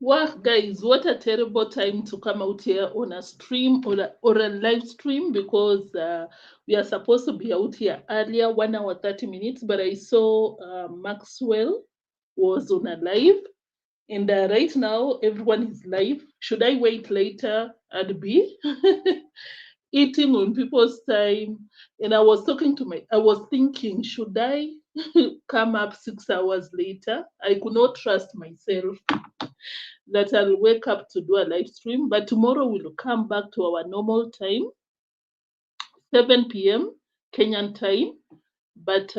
Wow, guys, what a terrible time to come out here on a stream or a live stream because we are supposed to be out here earlier, 1 hour, 30 minutes, but I saw Maxwell was on a live. And right now, everyone is live. Should I wait later? I'd be eating on people's time. And I was thinking, should I come up 6 hours later? I could not trust myself that I'll wake up to do a live stream. But tomorrow we'll come back to our normal time, 7 p.m. Kenyan time. But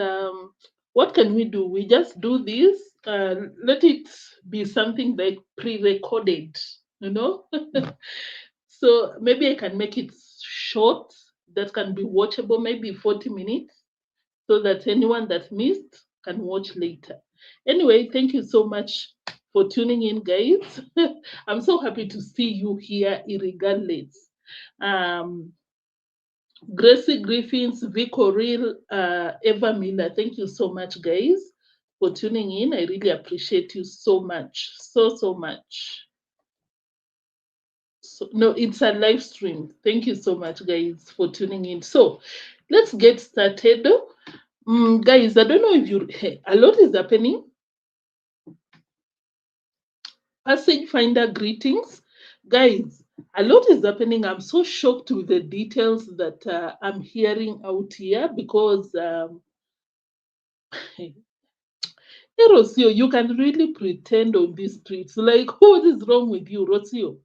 what can we do? We just do this. Let it be something like pre-recorded, you know. So maybe I can make it short that can be watchable, maybe 40 minutes, so that anyone that missed can watch later. Anyway, thank you so much for tuning in, guys. I'm so happy to see you here, irregardless. Um, Gracie Griffins, Vico Real, Eva Miller, thank you so much, guys, for tuning in. I really appreciate you so much, so much. So, no, it's a live stream. Thank you so much, guys, for tuning in. So let's get started. Guys, I don't know if you, a lot is happening. Passage Finder greetings. Guys, a lot is happening. I'm so shocked with the details that I'm hearing out here because, hey, Rocio, you can really pretend on these streets. Like, what is wrong with you, Rocio?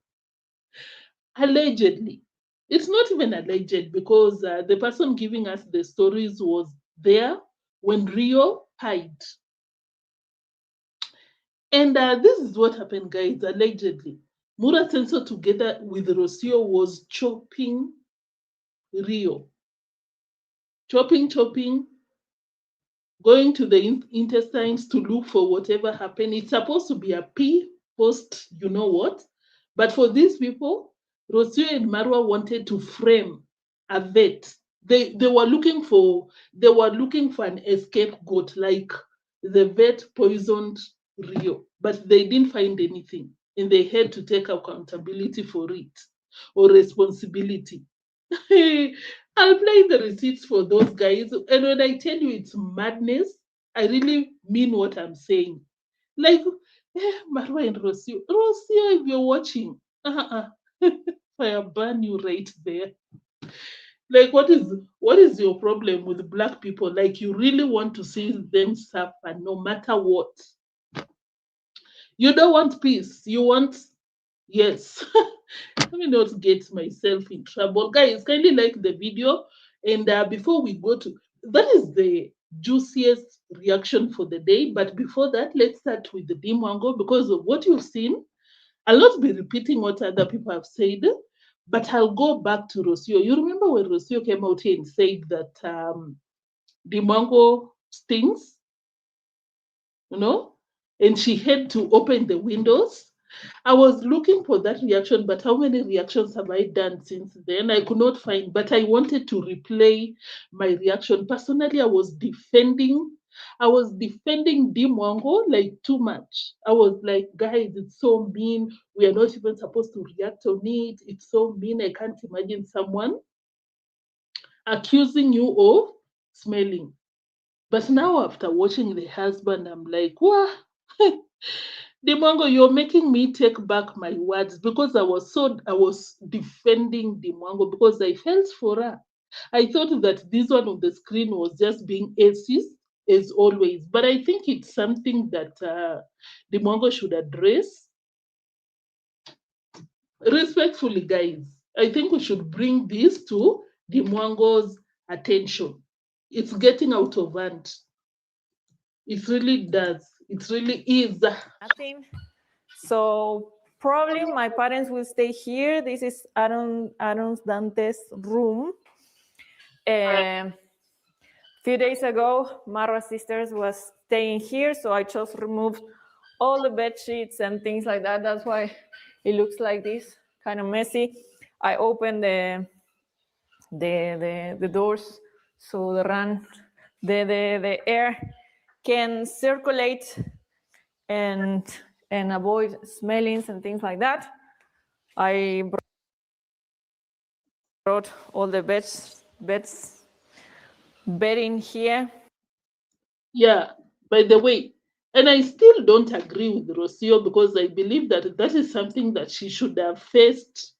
Allegedly. It's not even alleged because the person giving us the stories was there when Rio died. And this is what happened, guys, allegedly. Mura Senso, together with Rocio, was chopping Rio. Chopping, going to the intestines to look for whatever happened. It's supposed to be a P post, you know what? But for these people, Rocio and Marwa wanted to frame a vet. They were looking for an scapegoat, like the vet poisoned Rio, but they didn't find anything, and they had to take accountability for it or responsibility. I'll play the receipts for those guys. And when I tell you it's madness, I really mean what I'm saying. Like, Marwa and Rocio. Rocio, if you're watching, fire burn you right there. Like, what is your problem with black people? Like, you really want to see them suffer no matter what. You don't want peace. You want, yes. Let me not get myself in trouble. Guys, kindly like the video. And before we go to, that is the juiciest reaction for the day. But before that, let's start with the Dee Mwango because of what you've seen. I'll not be repeating what other people have said, but I'll go back to Rocio. You remember when Rocio came out here and said that Dee Mwango stings, you know, and she had to open the windows. I was looking for that reaction, but how many reactions have I done since then? I could not find, but I wanted to replay my reaction. Personally, I was defending Dee Mwango like too much. I was like, guys, it's so mean. We are not even supposed to react on it. It's so mean. I can't imagine someone accusing you of smelling. But now after watching the husband, I'm like, wow. Dee Mwango, you're making me take back my words because I was defending Dee Mwango because I felt for her. I thought that this one on the screen was just being racist as always, but I think it's something that Dee Mwango should address respectfully, guys. I think we should bring this to Dee Mwango's attention. It's getting out of hand. It really does. It really is. Nothing. So probably my parents will stay here. This is Aaron's Dante's room. A few days ago, Marwa's sisters was staying here, so I just removed all the bed sheets and things like that. That's why it looks like this, kind of messy. I opened the doors so the air can circulate and and avoid smellings and things like that, I brought all the bedding here. Yeah, by the way, and I still don't agree with Rocio because I believe that that is something that she should have faced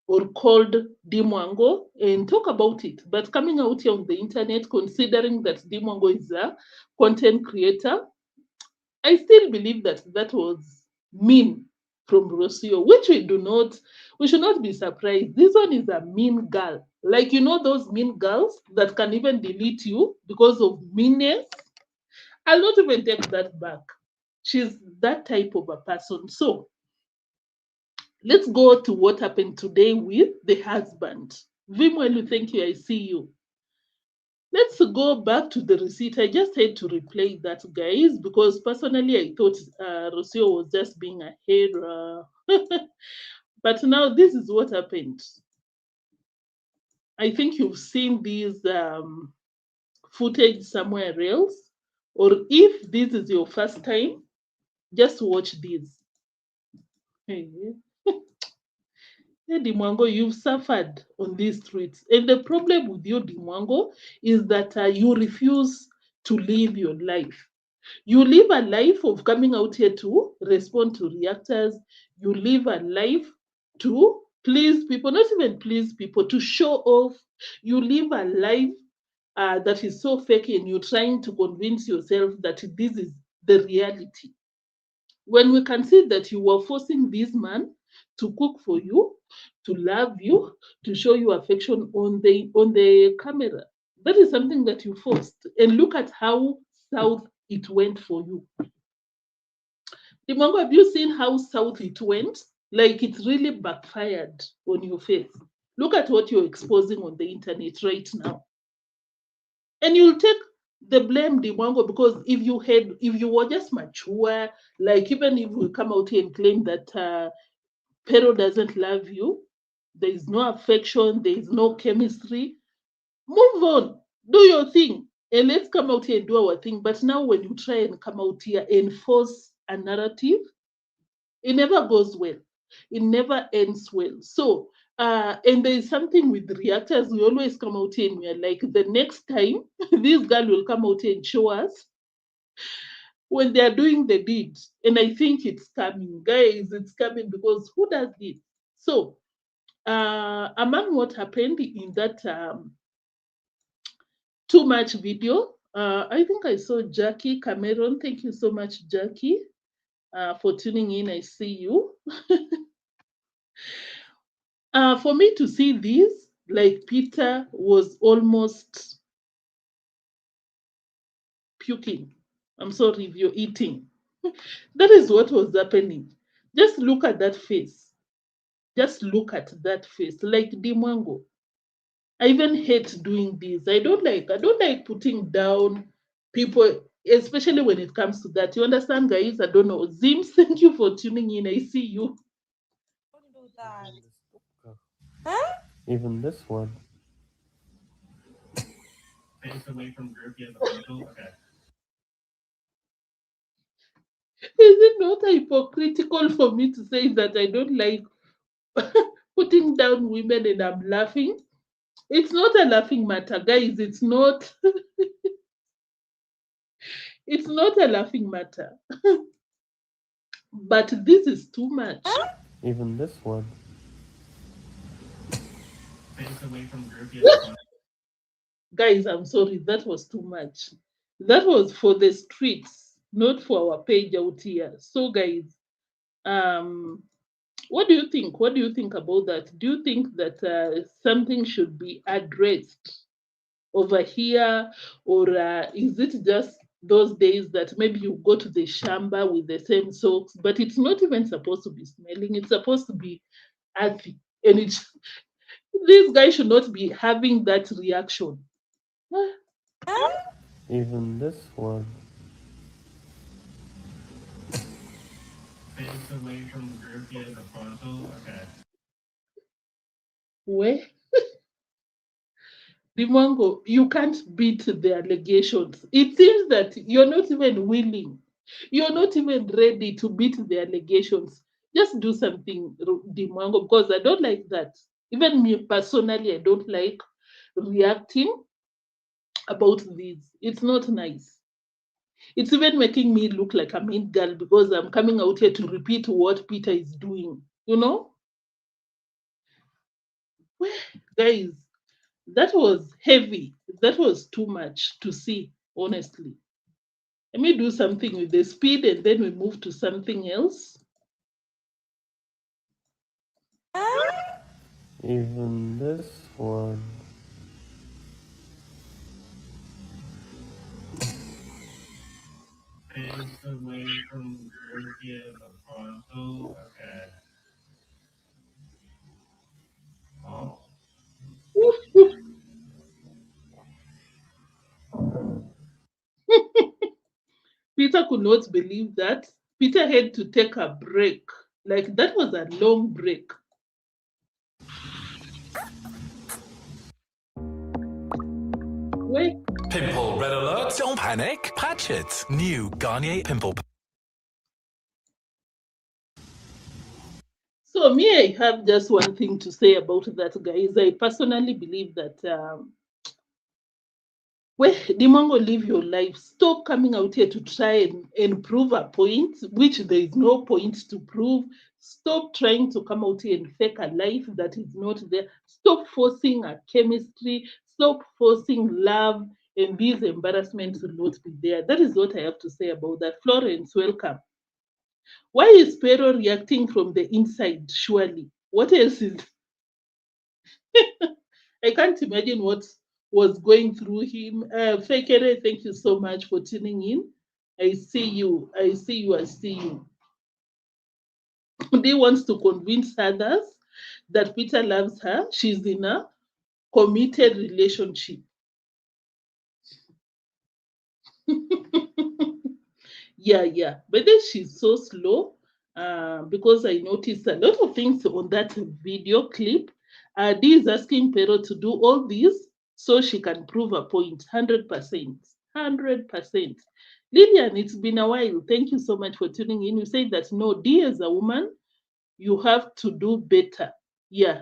or called Dee Mwango and talk about it. But coming out here on the internet, considering that Dee Mwango is a content creator, I still believe that that was mean from Rocio, which we should not be surprised. This one is a mean girl. Like, you know, those mean girls that can even delete you because of meanness. I'll not even take that back. She's that type of a person. So let's go to what happened today with the husband. Vimwelu, thank you. I see you. Let's go back to the receipt. I just had to replay that, guys, because personally I thought Rocio was just being a hater. But now this is what happened. I think you've seen these footage somewhere else, or if this is your first time, just watch this. Hey, Dee Mwango, you've suffered on these streets. And the problem with you, Dee Mwango, is that you refuse to live your life. You live a life of coming out here to respond to reactors. You live a life to please people, not even please people, to show off. You live a life that is so fake, and you're trying to convince yourself that this is the reality. When we can see that you were forcing this man to cook for you, to love you, to show you affection on the camera. That is something that you forced. And look at how south it went for you. Dimongo, have you seen how south it went? Like it really backfired on your face. Look at what you're exposing on the internet right now. And you'll take the blame, Dimongo, because if you were just mature, like even if we come out here and claim that Pero doesn't love you, there is no affection, there is no chemistry, move on, do your thing, and let's come out here and do our thing. But now, when you try and come out here and force a narrative, it never goes well. It never ends well. So, and there is something with reactors. We always come out here and we are like, the next time this girl will come out here and show us when they are doing the deed. And I think it's coming, guys. It's coming because who does this? So, among what happened in that too much video, I think I saw Jackie Cameron. Thank you so much, Jackie, for tuning in. I see you. For me to see this, like Peter was almost puking. I'm sorry if you're eating. That is what was happening. Just look at that face. Just look at that face. Like Dee Mwango. I even hate doing this. I don't like putting down people, especially when it comes to that. You understand, guys? I don't know. Zims, thank you for tuning in. I see you. Don't do that. Even this one. Is it not hypocritical for me to say that I don't like putting down women and I'm laughing? It's not a laughing matter, guys. It's not. It's not a laughing matter. But this is too much. Even this one. Guys, I'm sorry. That was too much. That was for the streets, not for our page out here. So, guys, um, what do you think? What do you think about that? Do you think that something should be addressed over here, or is it just those days that maybe you go to the shamba with the same socks, but it's not even supposed to be smelling, it's supposed to be earthy, and it's this guy should not be having that reaction. Even this one. Where Dimongo, you can't beat the allegations. It seems that you're not even willing. You're not even ready to beat the allegations. Just do something, Dee Mwango, because I don't like that. Even me personally, I don't like reacting about this. It's not nice. It's even making me look like a mean girl because I'm coming out here to repeat what Peter is doing. You know? Well, guys, that was heavy. That was too much to see, honestly. Let me do something with the speed and then we move to something else. Even this one. Peter could not believe that. Peter had to take a break. Like that was a long break. Wait. Pimple red alert. Don't panic. Patch it. New Garnier Pimple. So me, I have just one thing to say about that, guys. I personally believe that well, Dee Mwango, live your life. Stop coming out here to try and prove a point, which there is no point to prove. Stop trying to come out here and fake a life that is not there. Stop forcing a chemistry. Stop forcing love, and these embarrassments will not be there. That is what I have to say about that. Florence, welcome. Why is Pero reacting from the inside? Surely. What else is I can't imagine what was going through him. Fekere, thank you so much for tuning in. I see you. I see you. I see you. They wants to convince others that Peter loves her. She's in a committed relationship. Yeah. But then she's so slow because I noticed a lot of things on that video clip. Dee is asking Pero to do all this so she can prove a point. 100%. 100%. Lillian, it's been a while. Thank you so much for tuning in. You said that no, Dee, as a woman, you have to do better. Yeah.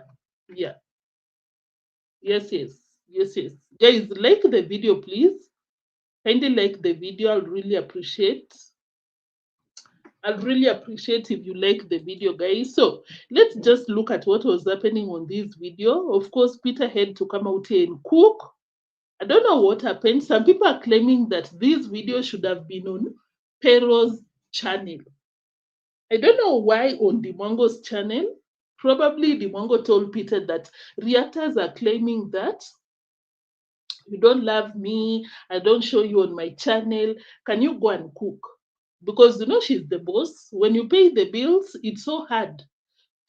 Yeah. Yes. Guys, like the video, please. Kindly like the video. I'd really appreciate if you like the video, guys. So let's just look at what was happening on this video. Of course, Peter had to come out here and cook. I don't know what happened. Some people are claiming that this video should have been on Pero's channel. I don't know why on Dee Mwango's channel. Probably Dee Mwango told Peter that reactors are claiming that you don't love me, I don't show you on my channel. Can you go and cook? Because you know she's the boss. When you pay the bills, it's so hard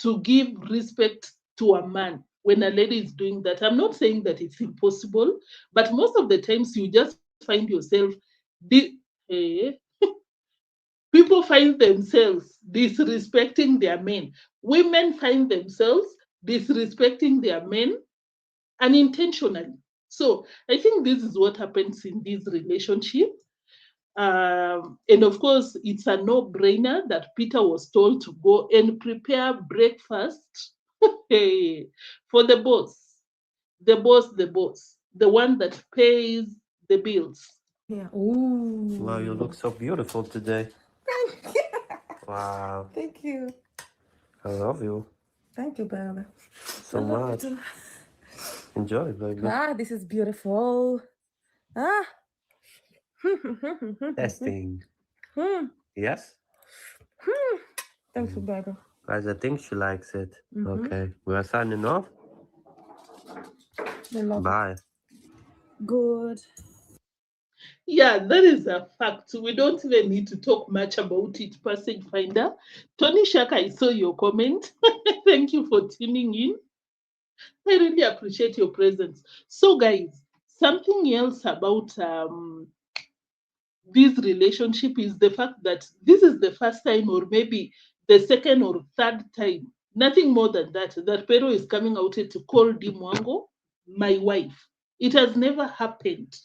to give respect to a man when a lady is doing that. I'm not saying that it's impossible, but most of the times you just find yourself eh, people find themselves disrespecting their men. Women find themselves disrespecting their men unintentionally. So I think this is what happens in this relationship. And of course, it's a no brainer that Peter was told to go and prepare breakfast hey, for the boss, the one that pays the bills. Yeah. Ooh. Wow, you look so beautiful today. Thank you. Wow, Thank you. I love you Thank you, baby. so much. Enjoy, baby. Ah, this is beautiful. Ah. Testing. Hmm. Yes? Thank you, baby. Guys, I think she likes it. Mhm. Okay, we are signing off. I love Bye. it. Good. Yeah, that is a fact. We don't even need to talk much about it, Passage Finder. Tony Shaka, I saw your comment. Thank you for tuning in. I really appreciate your presence. So, guys, something else about this relationship is the fact that this is the first time, or maybe the second or third time, nothing more than that, that Pero is coming out here to call Dee Mwango my wife. It has never happened.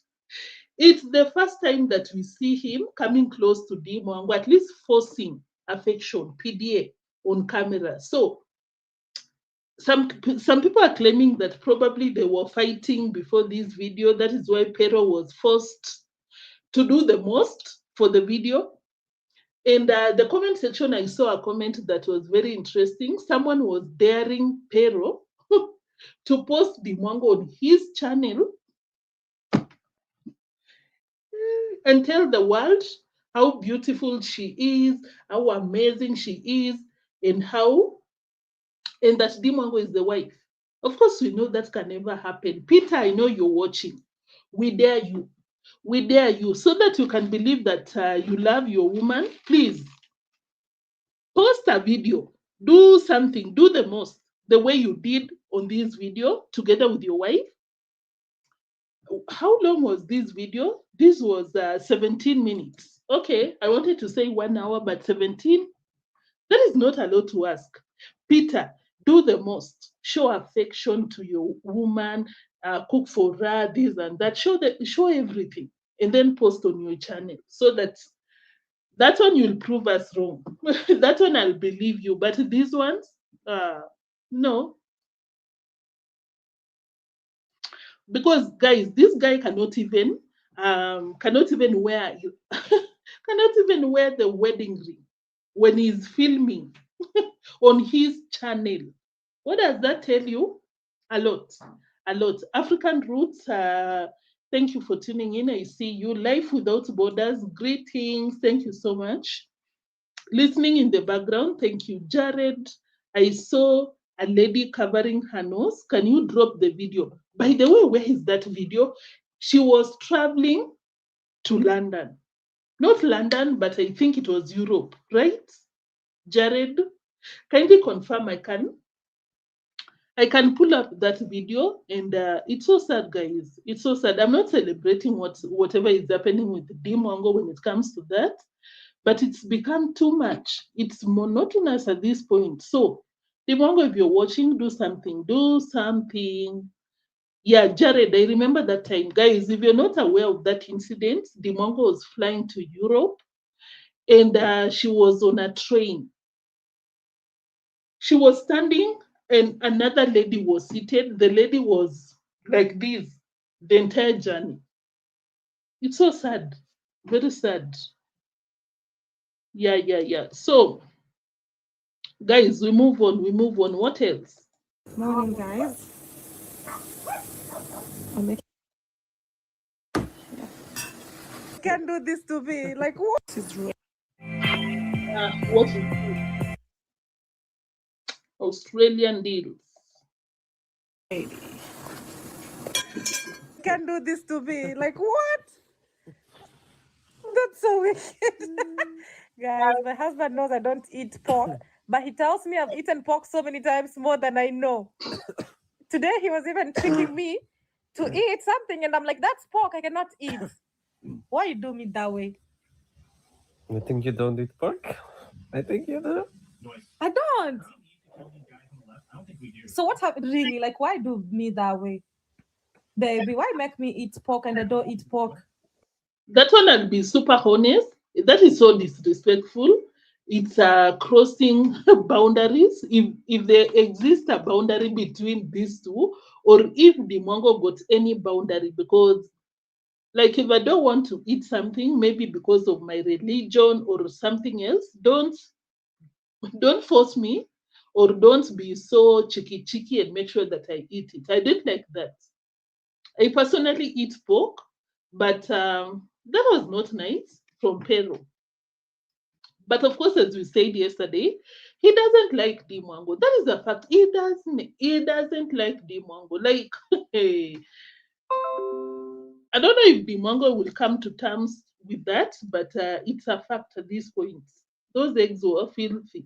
It's the first time that we see him coming close to Dee Mwango, at least forcing affection, PDA, on camera. So some people are claiming that probably they were fighting before this video. That is why Pero was forced to do the most for the video. And the comment section, I saw a comment that was very interesting. Someone was daring Pero to post Dee Mwango on his channel and tell the world how beautiful she is, how amazing she is, and that Dee Mwango is the wife. Of course, we know that can never happen. Peter, I know you're watching. We dare you. We dare you, so that you can believe that you love your woman. Please post a video. Do something. Do the most. The way you did on this video together with your wife. How long was this video? This was 17 minutes. Okay, I wanted to say 1 hour, but 17? That is not a lot to ask. Peter, do the most. Show affection to your woman, cook for her, this and that. Show everything, and then post on your channel so that one you'll prove us wrong. That one I'll believe you, but these ones, no. Because guys, this guy cannot even wear cannot even wear the wedding ring when he's filming on his channel. What does that tell you? A lot. African roots. Thank you for tuning in. I see you. Life Without Borders. Greetings. Thank you so much. Listening in the background. Thank you, Jared. I saw a lady covering her nose. Can you drop the video? By the way, where is that video? She was traveling to London. Not London, but I think it was Europe, right? Jared, kindly confirm I can pull up that video, and it's so sad, guys. It's so sad. I'm not celebrating whatever is happening with Dee Mwango when it comes to that, but it's become too much. It's monotonous at this point. So, Dee Mwango, if you're watching, do something. Do something. Yeah, Jared, I remember that time. Guys, if you're not aware of that incident, Dee Mwango was flying to Europe, and she was on a train. She was standing, and another lady was seated. The lady was like this the entire journey. It's so sad. Very sad. Yeah. So, guys, we move on. What else? Morning, guys. Can't do this to me. Like, what is wrong? What is this? Australian deals. Can't do this to me. Like, what? That's so wicked. Guys, my husband knows I don't eat pork, but he tells me I've eaten pork so many times more than I know. Today, he was even tricking me to eat something, and I'm like, that's pork. I cannot eat. Why you do me that way? I think you don't eat pork. I think you do. I don't. So what happened really? Like, why do me that way? Baby, why make me eat pork and I don't eat pork? That one, I'll be super honest. That is so disrespectful. It's crossing boundaries. If there exists a boundary between these two, or if Dee Mwango got any boundary, because like if I don't want to eat something, maybe because of my religion or something else, don't force me, or don't be so cheeky and make sure that I eat it. I don't like that. I personally eat pork, but that was not nice from Peru. But of course, as we said yesterday, he doesn't like Dee Mwango. That is a fact. He doesn't like Dee Mwango. Like, hey, I don't know if Dee Mwango will come to terms with that, but it's a fact at this point. Those eggs were filthy.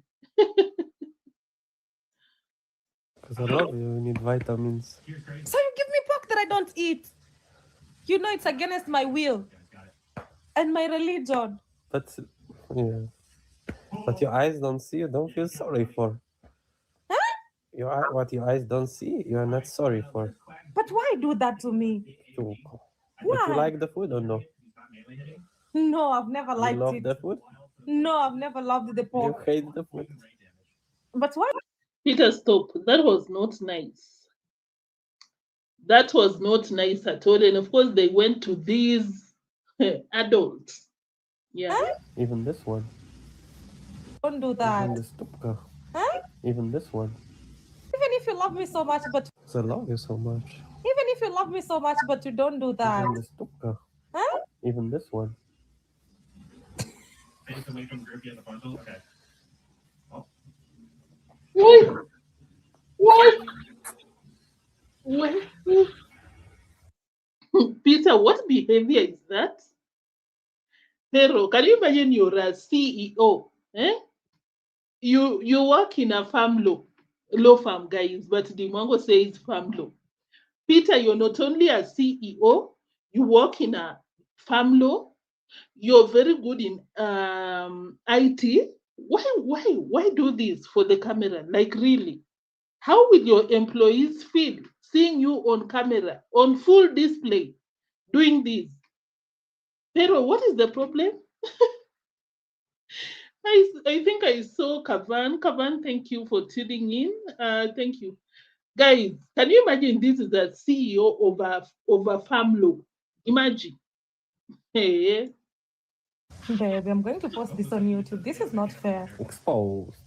Because I love you. You need vitamins. So you give me pork that I don't eat. You know it's against my will and my religion. But yeah. But your eyes don't see. You don't feel sorry for. Huh? What your eyes don't see, you are not sorry for. But why do that to me? You But you Why? like the food or no? No, I've never You liked love it. the food? No, I've never loved the You pork. hate the food? But why? Peter, stop. That was not nice. That was not nice at all. And of course, they went to these adults. Yeah. Huh? Even this one. Don't do Even that. the stupka. Huh? Even this one. Even if you love me so much, but I love you so much. even if you love me so much, but you don't do that. Even the stupka. Huh? Even this one. Why? Why? Why? Peter, what behavior is that? Pero, can you imagine you're a CEO? Eh? You work in a law firm, guys, but Dee Mwango says farm law. Peter, you're not only a CEO, you work in a farm law. You're very good in IT. Why do this for the camera? Like really? How will your employees feel seeing you on camera, on full display, doing this? Pero, what is the problem? I think I saw Kavan. Kavan, thank you for tuning in. Thank you. Guys, can you imagine this is the CEO of a farm law? Imagine. Hey. Baby, I'm going to post this on YouTube. This is not fair. Exposed.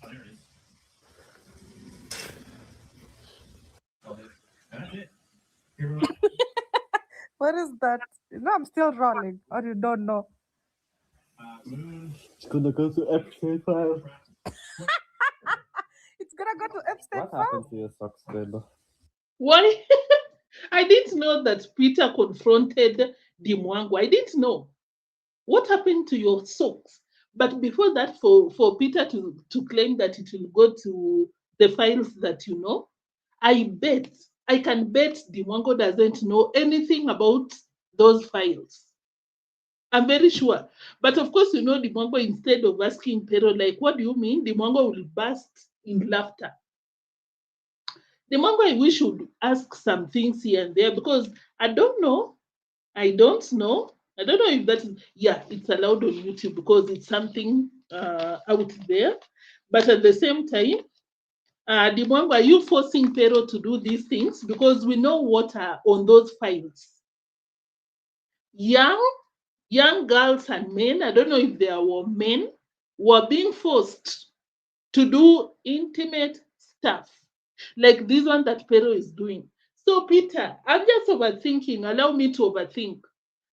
What is that? No, I'm still rolling, or you don't know. It's gonna go to Epstein file. It's gonna go to Epstein What file. happened to your socks, baby? Why? I didn't know that Peter confronted Dee Mwango. I didn't know. What happened to your socks? But before that, for Peter to claim that it will go to the files that you know, I can bet Dee Mwango doesn't know anything about those files. I'm very sure. But of course, Dee Mwango, instead of asking Pero, like, what do you mean? Dee Mwango will burst in laughter. Dee Mwango, I wish would ask some things here and there because I don't know. I don't know. I don't know if that is, yeah, it's allowed on YouTube because it's something out there. But at the same time, Dee Mwango, are you forcing Pero to do these things? Because we know what are on those files. Young girls and men, I don't know if there were men, were being forced to do intimate stuff like this one that Pero is doing. So, Peter, I'm just overthinking. Allow me to overthink.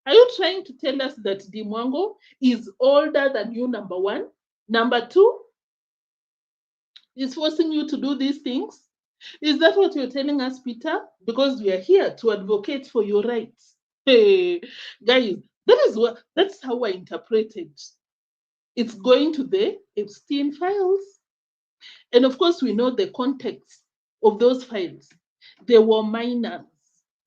Are you trying to tell us that Dee Mwango is older than you, number one? Number two, is forcing you to do these things? Is that what you're telling us, Peter? Because we are here to advocate for your rights. Hey, guys, that's how I interpret it. It's going to the Epstein files. And of course, we know the context of those files. They were minors,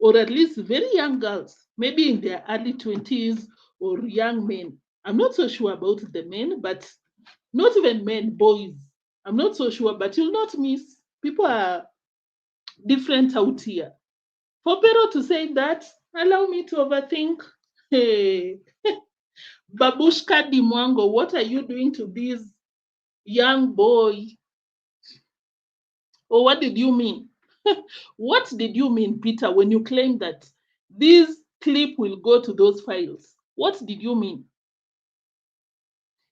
or at least very young girls, maybe in their early 20s, or young men. I'm not so sure about the men, but not even men, boys. I'm not so sure, but you'll not miss. People are different out here. For Pero to say that, allow me to overthink. Hey, Babushka Dee Mwango, what are you doing to this young boy? Or what did you mean? What did you mean, Peter, when you claim that this clip will go to those files? What did you mean?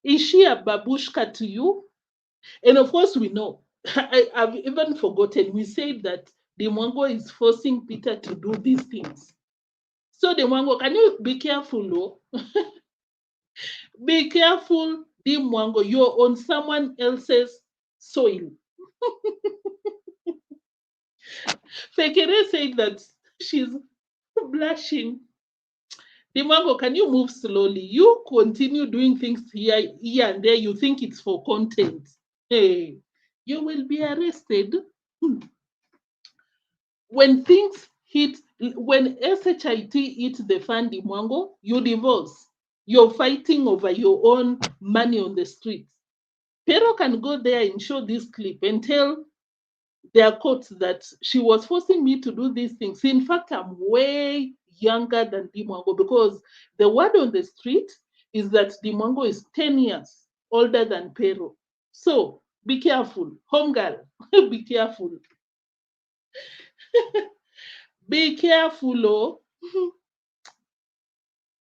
Is she a babushka to you? And of course, we know. I've even forgotten. We said that Dee Mwango is forcing Peter to do these things. So, Dee Mwango, can you be careful? Oh? Be careful, Dee Mwango. You're on someone else's soil. Fekere said that she's blushing. Dee Mwango, can you move slowly? You continue doing things here and there. You think it's for content. Hey, you will be arrested. When things hit, when SHIT hit the fan, Dee Mwango, you divorce. You're fighting over your own money on the streets. Pero can go there and show this clip and tell their courts that she was forcing me to do these things. In fact, I'm way younger than Dee Mwango, because the word on the street is that Dee Mwango is 10 years older than Pero. So be careful, home girl, be careful. Be careful, oh.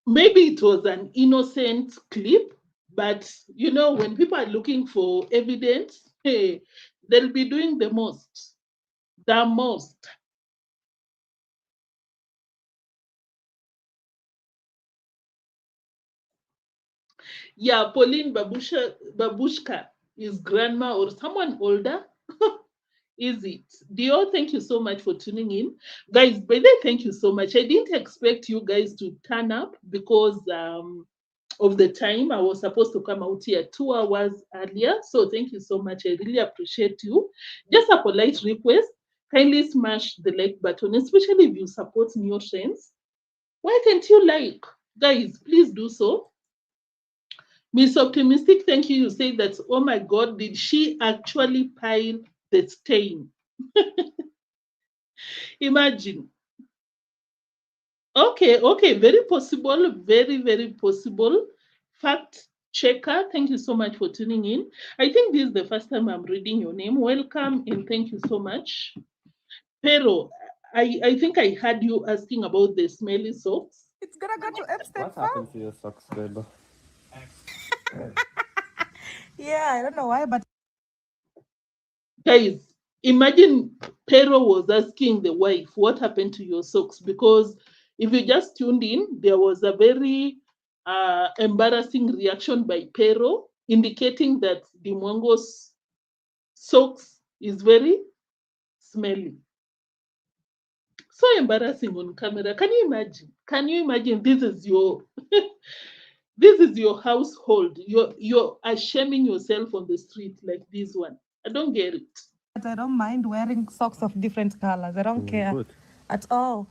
Maybe it was an innocent clip, but you know, when people are looking for evidence, hey, they'll be doing the most. The most. Yeah, Pauline Babushka is grandma or someone older. Is it? Dio, thank you so much for tuning in. Guys, by the way, thank you so much. I didn't expect you guys to turn up because of the time. I was supposed to come out here 2 hours earlier. So thank you so much. I really appreciate you. Just a polite request. Kindly smash the like button, especially if you support new trends. Why can't you like? Guys, please do so. Miss Optimistic, thank you. You say that, oh my God, did she actually pile the stain? Imagine. Okay, very possible, very possible. Fact checker, thank you so much for tuning in. I think this is the first time I'm reading your name. Welcome and thank you so much. Pero, I think I heard you asking about the smelly socks. It's gonna go to Epstein What farm. happened to your socks, babe? Yeah, I don't know why, but Guys, imagine Pero was asking the wife, what happened to your socks? Because if you just tuned in, there was a very embarrassing reaction by Pero, indicating that Dee Mwango's socks is very smelly. So embarrassing on camera. Can you imagine? Can you imagine this is your this is your household? You're shaming yourself on the street like this one. I don't get it. I don't mind wearing socks of different colors. I don't care Good. at all.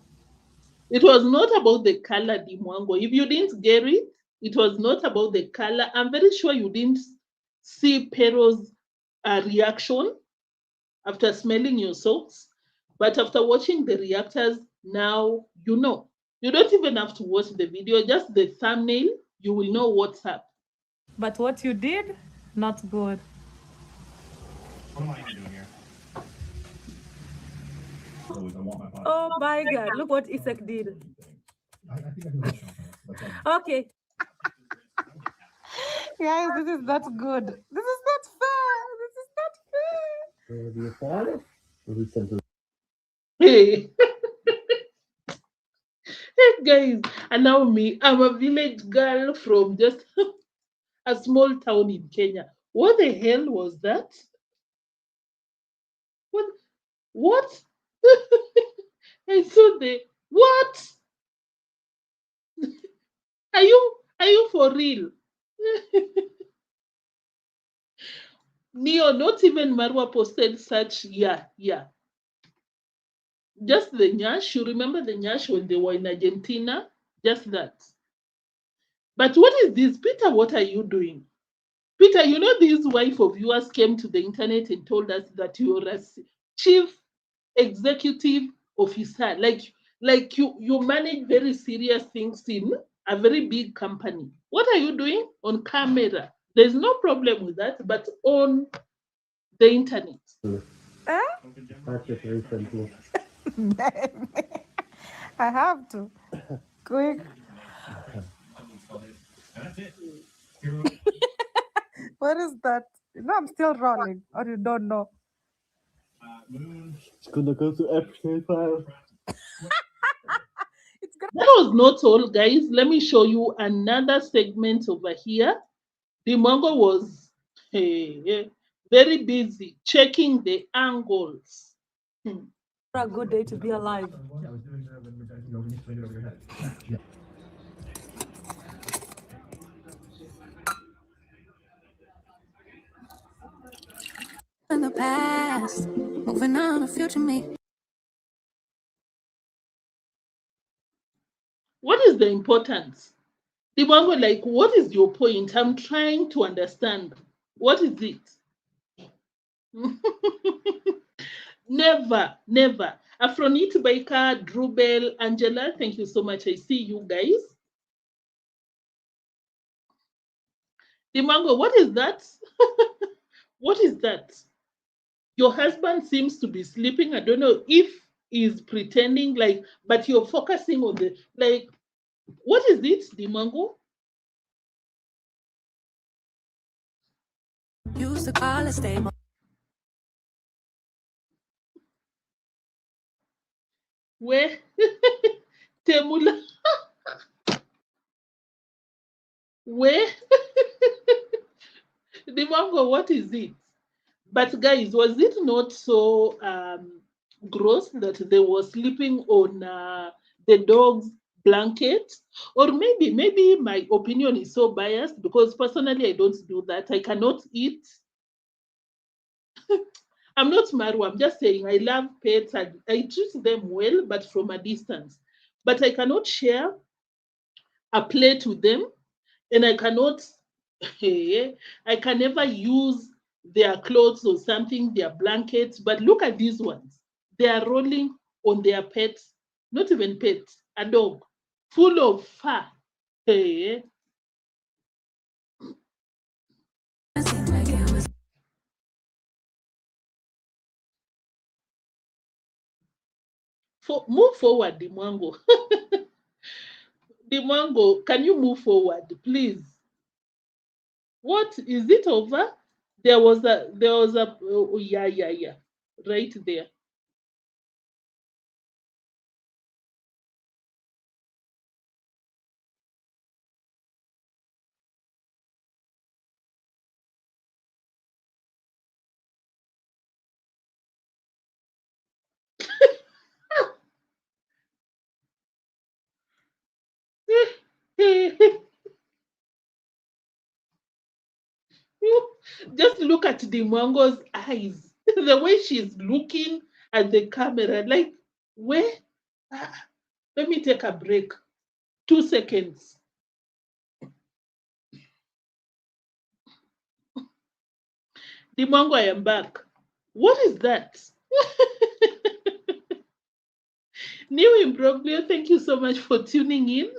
It was not about the color, Dee Mwango. If you didn't get it, it was not about the color. I'm very sure you didn't see Pero's reaction after smelling your socks. But after watching the reactors, now you know. You don't even have to watch the video, just the thumbnail, you will know what's up. But what you did, not good. What am I even doing here? Oh my God, look what Isaac did. Okay. Guys, this is not good. This is not fair. This is not fair. Hey. Hey guys, and now me, I'm a village girl from just a small town in Kenya. What the hell was that? What? I saw the what? Are you for real? Neo, not even Marwa posted such. Yeah. Just the Nyash. You remember the Nyash when they were in Argentina? Just that. But what is this? Peter, what are you doing? Peter, you know this wife of yours came to the internet and told us that you're a chief executive officer. Like you manage very serious things in a very big company. What are you doing on camera? There's no problem with that, but on the internet. I have to. Quick. What is that? You know, I'm still rolling, or you don't know. It's gonna go to Epstein file. That was not all, guys. Let me show you another segment over here. Dee Mwango was very busy checking the angles. A good day to be alive. In the past, moving on to future me. What is the importance? Dee Mwango, like, what is your point? I'm trying to understand. What is it? Never. Afronit Baker, Drubel, Angela, thank you so much. I see you guys. Dee Mwango, what is that? What is that? Your husband seems to be sleeping. I don't know if he's pretending like, but you're focusing on the, like, what is it, Dee Mwango? Used to call it stable. Where? Temula? Where? Dee Mwango, what is it? But guys, was it not so gross that they were sleeping on the dog's blanket? Or maybe my opinion is so biased because personally I don't do that. I cannot eat. I'm not Marwa. I'm just saying I love pets and I treat them well, but from a distance. But I cannot share a plate with them, and I cannot. I can never use their clothes or something, their blankets. But look at these ones. They are rolling on their pets, not even pets, a dog, full of fur. Hey, Seemed like it was move forward, Dee Mwango. Dee Mwango, can you move forward, please? What is it over? There was a oh, yeah, right there. Just look at Dee Mwango's eyes, the way she's looking at the camera, like, where? Ah, let me take a break. 2 seconds. Dee Mwango, I am back. What is that? New imbroglio, thank you so much for tuning in.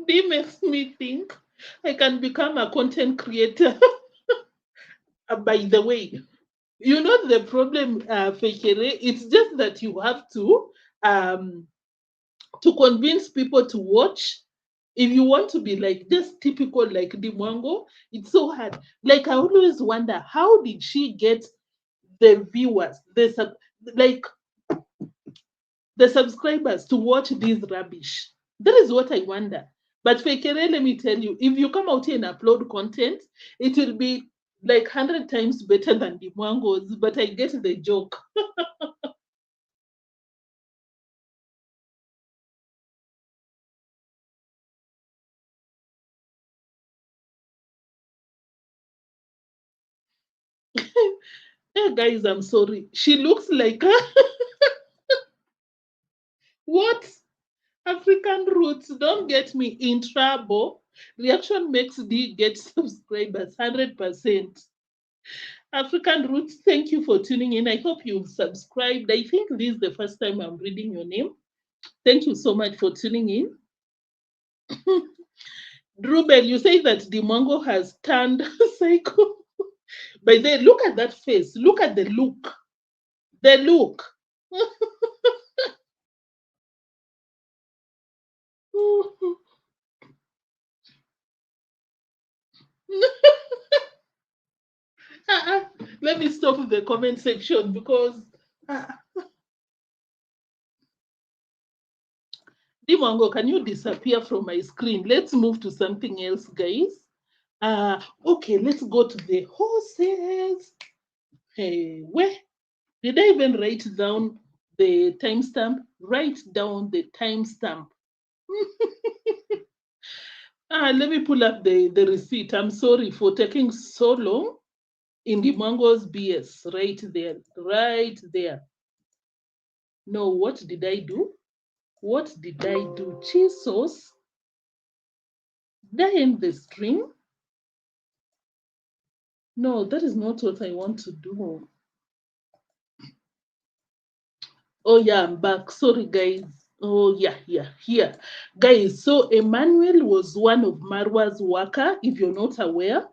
Dee makes me think I can become a content creator. By the way, you know the problem, Fekere, it's just that you have um, to convince people to watch. If you want to be like just typical like Dee Mwango, it's so hard. Like I always wonder, how did she get the viewers, like the subscribers to watch this rubbish? That is what I wonder. But Fekere, let me tell you, if you come out here and upload content, it will be like 100 times better than Dee Mwango's. But I get the joke. Hey guys, I'm sorry. She looks like what? African roots. Don't get me in trouble. Reaction makes D get subscribers 100%. African roots, thank you for tuning in. I hope you've subscribed. I think this is the first time I'm reading your name. Thank you so much for tuning in. Drubel, you say that Dee Mwango has turned psycho. But then look at that face. Look at the look. The look. Let me stop the comment section because Dee Mwango, can you disappear from my screen? Let's move to something else, guys. Okay, let's go to the horses. Hey, where did I even write down the timestamp? Write down the timestamp. Let me pull up the receipt. I'm sorry for taking so long in Dee Mwango's BS. Right there. No, what did I do? What did I do? Cheese sauce. Did I end the stream? No, that is not what I want to do. Oh yeah, I'm back. Sorry, guys. Oh yeah, here. Guys, so Emmanuel was one of Marwa's worker, if you're not aware.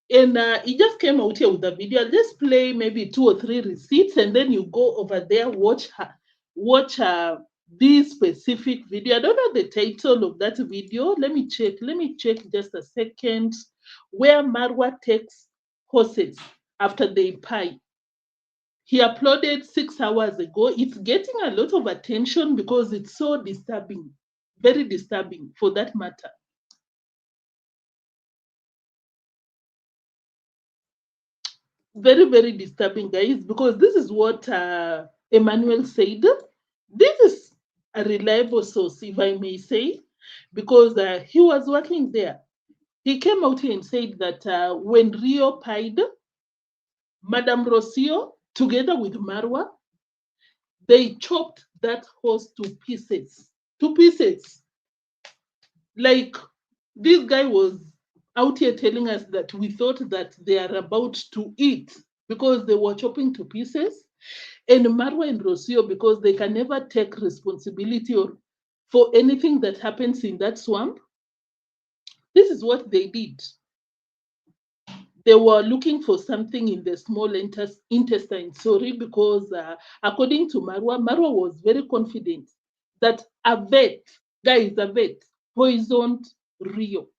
And he just came out here with a video. I'll just play maybe 2 or 3 receipts, and then you go over there, watch this specific video. I don't know the title of that video. Let me check just a second. Where Marwa takes horses after they pie. He uploaded 6 hours ago. It's getting a lot of attention because it's so disturbing, very disturbing for that matter. Very, very disturbing, guys, because this is what Emmanuel said. This is a reliable source, if I may say, because he was working there. He came out here and said that when Rio pied Madame Rocio together with Marwa, they chopped that horse to pieces. To pieces. Like, this guy was out here telling us that we thought that they are about to eat because they were chopping to pieces. And Marwa and Rocio, because they can never take responsibility for anything that happens in that swamp, this is what they did. They were looking for something in the small intestine, sorry, because according to Marwa was very confident that a vet poisoned Rio.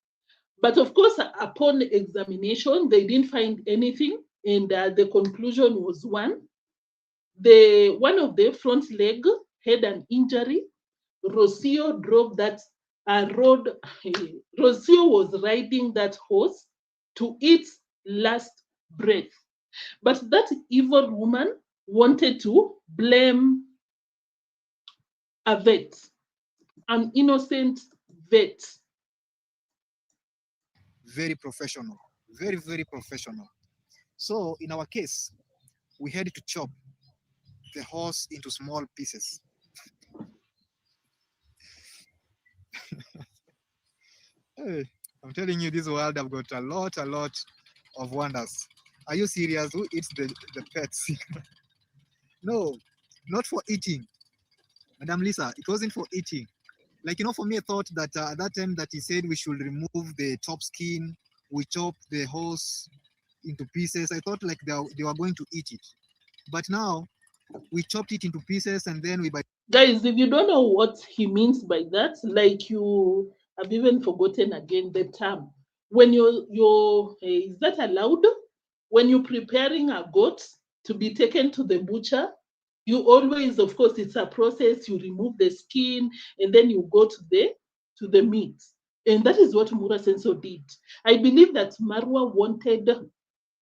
But of course, upon examination, they didn't find anything, and the conclusion was one of the front leg had an injury. Rocio drove that road. Rocio was riding that horse to its last breath. But that evil woman wanted to blame a vet, an innocent vet. Very professional, very, very professional. So in our case, we had to chop the horse into small pieces. Hey, I'm telling you, this world have got a lot of wonders. Are you serious? Who eats the pets? No, not for eating. Madam Lisa, it wasn't for eating. Like, for me, I thought that at that time that he said we should remove the top skin, we chop the horse into pieces. I thought like they were going to eat it. But now we chopped it into pieces and then we Guys, if you don't know what he means by that, like you have even forgotten again the term. When you're is that allowed? When you're preparing a goat to be taken to the butcher, you always, of course, it's a process. You remove the skin and then you go to the meat. And that is what Mura Senso did. I believe that Marwa wanted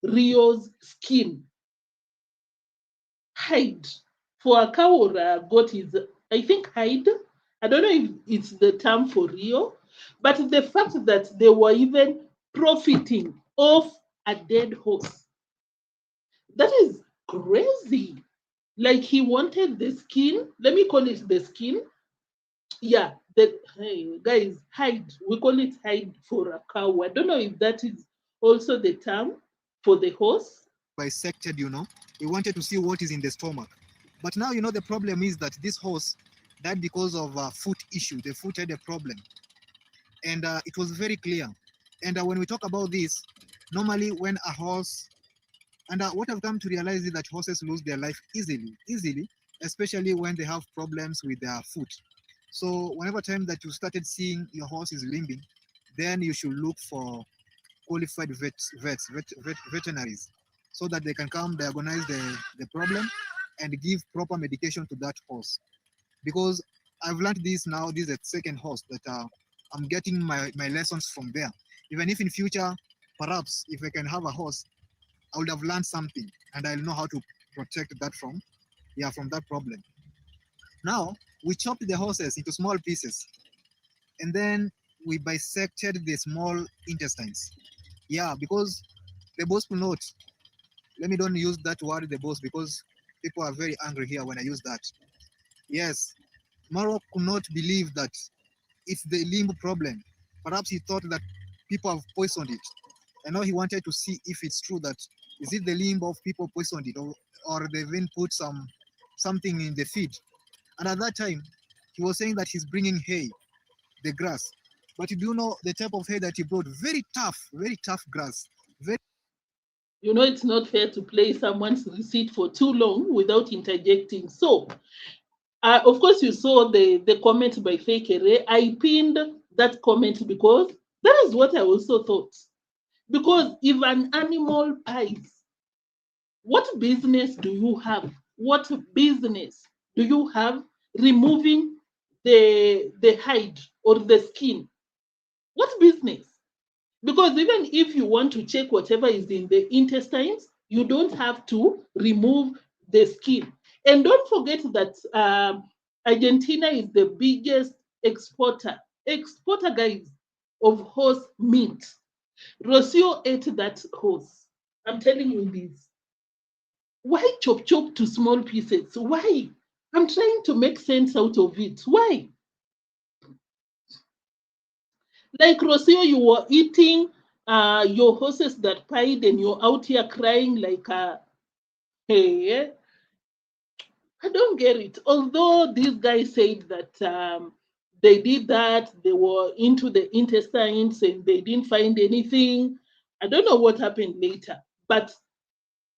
Rio's skin, hide. For a cow or a goat is, I think, hide. I don't know if it's the term for Rio, but the fact that they were even profiting off a dead horse, that is crazy. Like he wanted the skin. Let me call it the skin. Yeah, hey, guys, hide. We call it hide for a cow. I don't know if that is also the term for the horse. Bisected, we wanted to see what is in the stomach. But now, the problem is that this horse died because of a foot issue. The foot had a problem. And it was very clear. And when we talk about this, normally when a horse, and what I've come to realize is that horses lose their life easily, especially when they have problems with their foot. So whenever time that you started seeing your horse is limping, then you should look for qualified veterinaries, so that they can come diagnose the problem and give proper medication to that horse. Because I've learned this now, this is the second horse that I'm getting my lessons from there. Even if in future, perhaps if I can have a horse, I would have learned something and I'll know how to protect that from that problem. Now, we chopped the horses into small pieces and then we bisected the small intestines. Yeah, because the boss will not. Let me don't use that word, the boss, because people are very angry here when I use that. Yes, Marwa could not believe that it's the limb problem. Perhaps he thought that people have poisoned it. And now he wanted to see if it's true that is it the limb of people poisoned it, or they even put something in the feed. And at that time, he was saying that he's bringing hay, the grass. But you do know the type of hay that he brought? Very tough grass. Very You know, it's not fair to play someone's receipt for too long without interjecting. So, of course, you saw the comment by Fakere. I pinned that comment because that is what I also thought. Because if an animal pies, what business do you have? What business do you have removing the hide or the skin? What business? Because even if you want to check whatever is in the intestines, you don't have to remove the skin. And don't forget that Argentina is the biggest exporter, guys, of horse meat. Rocio ate that horse. I'm telling you this. Why chop to small pieces? Why? I'm trying to make sense out of it. Why? Like Rocio, you were eating your horses that pied and you're out here crying like a hey. I don't get it. Although these guys said that they did that, they were into the intestines and they didn't find anything. I don't know what happened later, but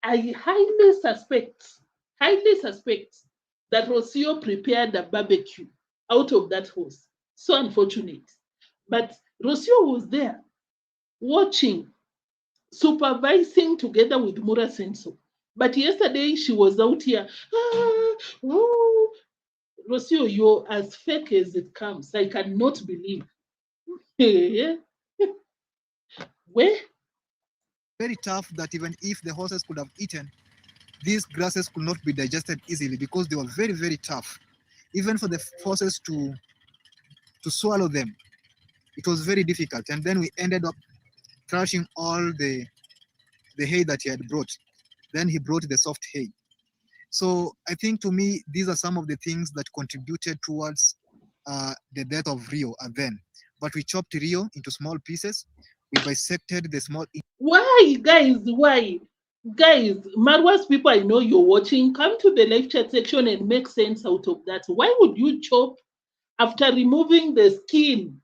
I highly suspect that Rocio prepared a barbecue out of that horse. So unfortunate. But Rocio was there watching, supervising together with Mura Senso. But yesterday she was out here. Woo. Rocio, you're as fake as it comes. I cannot believe. Hey, where? very tough that even if the horses could have eaten, these grasses could not be digested easily because they were very tough. Even for the horses to swallow them, it was very difficult. And then we ended up thrashing all the hay that he had brought. Then he brought the soft hay. So I think to me, these are some of the things that contributed towards the death of Rio and then. But we chopped Rio into small pieces. We bisected the small. Why, guys? Why? Guys, Marwa's people, I know you're watching. Come to the live chat section and make sense out of that. Why would you chop after removing the skin?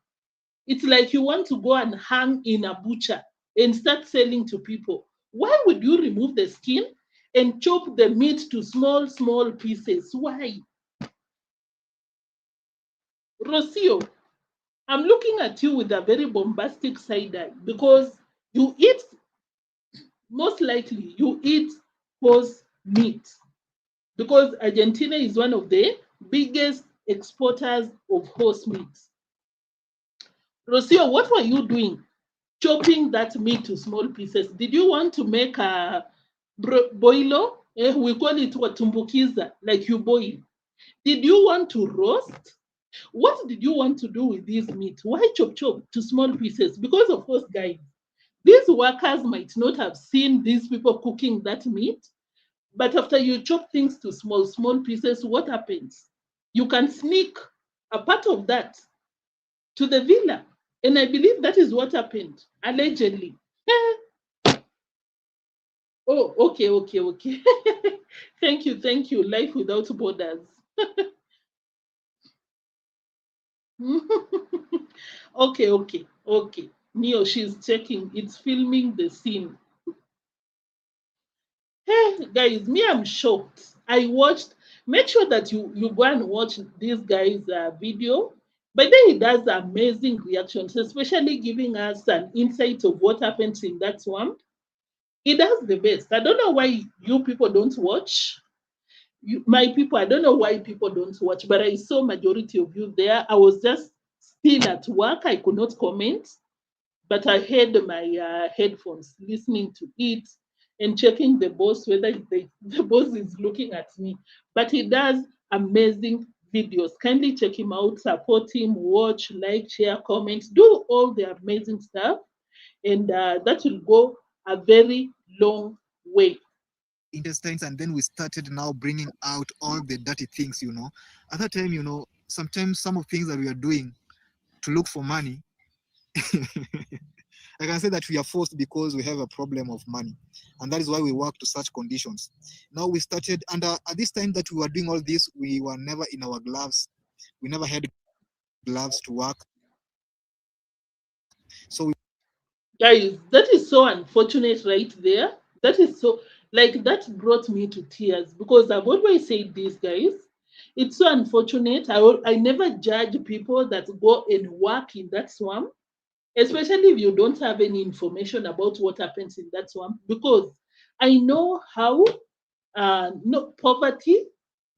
It's like you want to go and hang in a butcher and start selling to people. Why would you remove the skin and chop the meat to small pieces? Why? Rocio, I'm looking at you with a very bombastic side eye because you eat, most likely, you eat horse meat because Argentina is one of the biggest exporters of horse meat. Rocio, what were you doing chopping that meat to small pieces? Did you want to make a boilo? We call it what, tumbukiza, like you boil. Did you want to roast? What did you want to do with this meat? Why chop to small pieces? Because of course, guys, these workers might not have seen these people cooking that meat, but after you chop things to small pieces, what happens? You can sneak a part of that to the villa. And I believe that is what happened, allegedly. Oh, okay. Thank you. Life without borders. Okay. Neo, she's checking. It's filming the scene. Hey, guys, me, I'm shocked. I watched. Make sure that you go and watch this guy's video. But then he does amazing reactions, especially giving us an insight of what happens in that swamp. He does the best. I don't know why you people don't watch. My people, I don't know why people don't watch, but I saw majority of you there. I was just still at work. I could not comment, but I had my headphones listening to it and checking the boss whether the boss is looking at me. But he does amazing videos. Kindly check him out, support him, watch, like, share, comment, do all the amazing stuff, and that will go a very long way. intestines, and then we started now bringing out all the dirty things, At that time, sometimes some of things that we are doing to look for money, I can say that we are forced because we have a problem of money. And that is why we work to such conditions. Now we started, and at this time that we were doing all this, we were never in our gloves. We never had gloves to work. So we Guys, that is so unfortunate right there. That is so, like, that brought me to tears because I've always said this, guys. It's so unfortunate. I never judge people that go and work in that swamp, especially if you don't have any information about what happens in that swamp, because I know how no poverty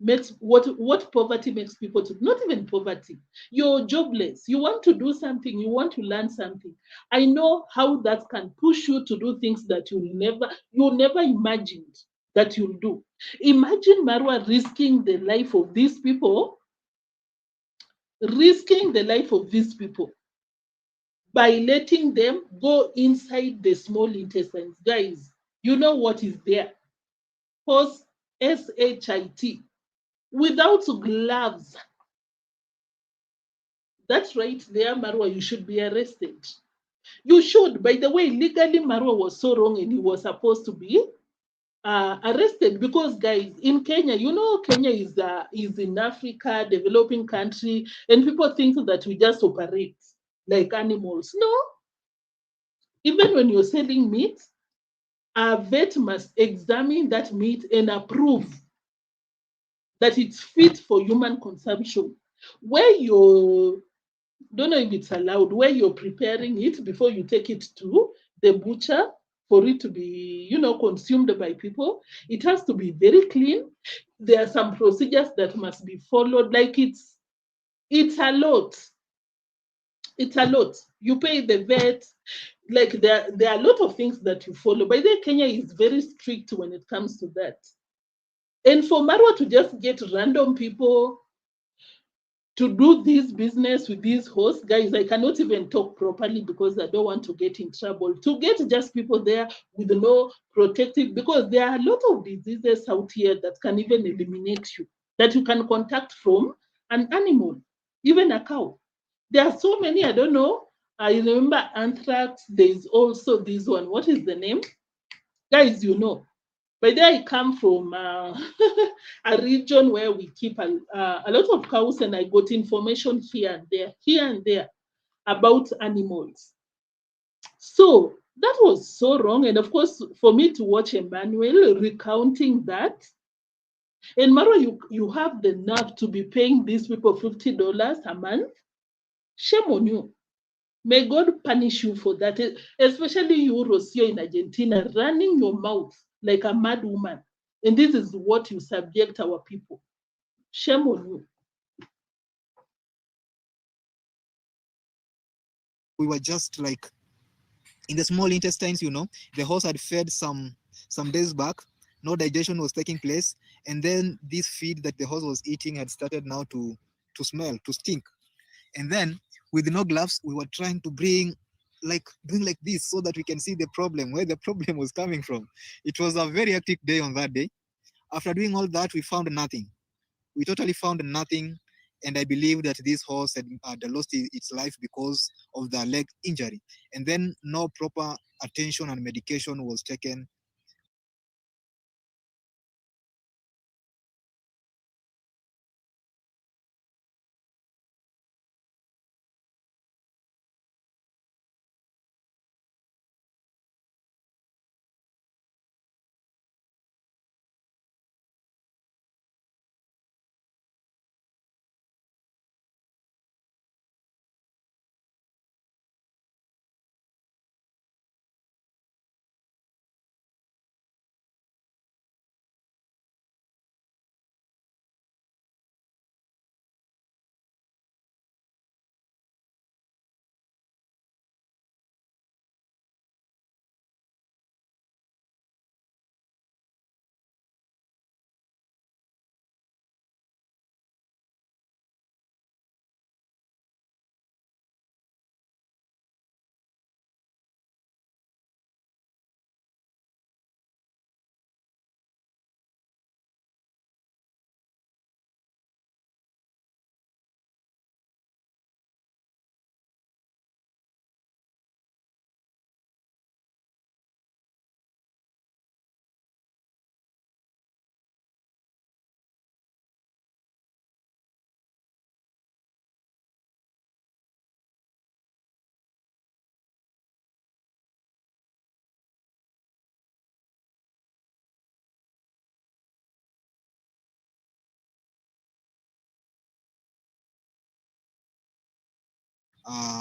makes what poverty makes people to, not even poverty, you're jobless, you want to do something, you want to learn something. I know how that can push you to do things that you never imagined that you'll do. Imagine Marwa risking the life of these people by letting them go inside the small intestines. Guys, you know what is there? Post SHIT without gloves. That's right there, Marwa. You should be arrested. You should. By the way, legally, Marwa was so wrong and he was supposed to be arrested because, guys, in Kenya, Kenya is in Africa, developing country, and people think that we just operate like animals. No, even when you're selling meat, a vet must examine that meat and approve that it's fit for human consumption. Where you don't know if it's allowed, where you're preparing it before you take it to the butcher for it to be, consumed by people, it has to be very clean. There are some procedures that must be followed. Like it's a lot. It's a lot. You pay the vet. Like there are a lot of things that you follow. By the way, Kenya is very strict when it comes to that. And for Marwa to just get random people to do this business with these hosts, guys, I cannot even talk properly because I don't want to get in trouble. To get just people there with no protective, because there are a lot of diseases out here that can even eliminate you, that you can contact from an animal, even a cow. There are so many, I don't know. I remember anthrax. There's also this one. What is the name? Guys, By there, I come from a region where we keep a lot of cows, and I got information here and there about animals. So that was so wrong. And of course, for me to watch Emmanuel recounting that, and Maro, you have the nerve to be paying these people $50 a month. Shame on you. May God punish you for that, especially you, Rocio, in Argentina, running your mouth like a mad woman. And this is what you subject our people. Shame on you. we were just like in the small intestines, the horse had fed some days back, no digestion was taking place, and then this feed that the horse was eating had started now to smell, to stink. And then with no gloves, we were trying to bring doing like this so that we can see the problem, where the problem was coming from. It was a very hectic day on that day. After doing all that, we found nothing. We totally found nothing. And I believe that this horse had lost its life because of the leg injury. And then no proper attention and medication was taken.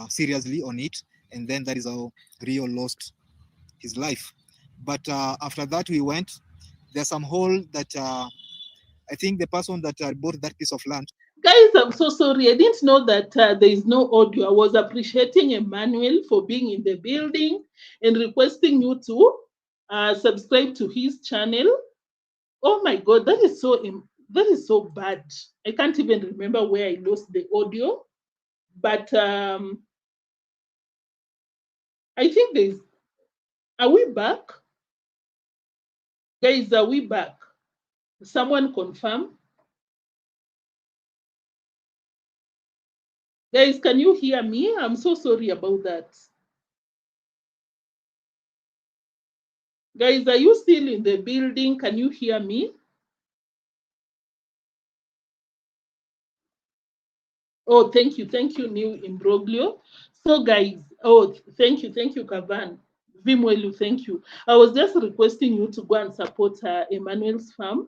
seriously on it, and then that is how Rio lost his life. But after that, we went. There's some hole that I think the person that bought that piece of land. Guys, I'm so sorry. I didn't know that there is no audio. I was appreciating Emmanuel for being in the building and requesting you to subscribe to his channel. Oh my God, that is so bad. I can't even remember where I lost the audio, but I think there's. Are we back, guys? Are we back? Someone confirm. Guys, can you hear me? I'm so sorry about that. Guys, are you still in the building? Can you hear me? Oh, thank you, New Imbroglio. So, guys, thank you, Kavan. Vimwelu, thank you. I was just requesting you to go and support Emmanuel's farm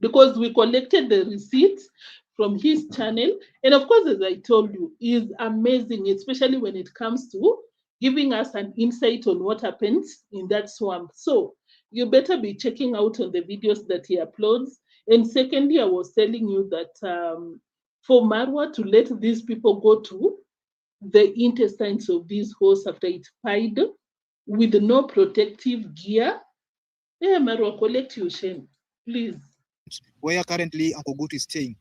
because we collected the receipts from his channel. And of course, as I told you, is amazing, especially when it comes to giving us an insight on what happens in that swamp. So you better be checking out on the videos that he uploads. And secondly, I was telling you that for Marwa to let these people go to the intestines of this horse after it pied with no protective gear. Yeah, Marwa, collect your shame, please. Where currently Uncle Gut is staying,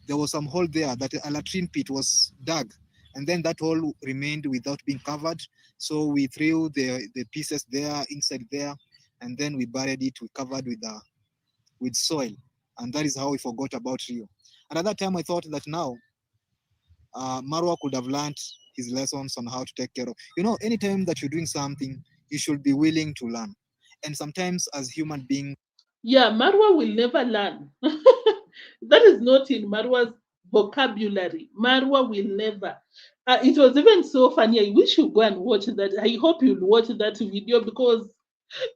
there was some hole there that a latrine pit was dug, and then that hole remained without being covered. So we threw the pieces there, inside there, and then we buried it. We covered with soil, and that is how we forgot about Rio. And at that time, I thought that now Marwa could have learned his lessons on how to take care of. Anytime that you're doing something, you should be willing to learn. And sometimes, as human beings, yeah, Marwa will never learn. That is not in Marwa's vocabulary. Marwa will never. It was even so funny. I wish you go and watch that. I hope you'll watch that video because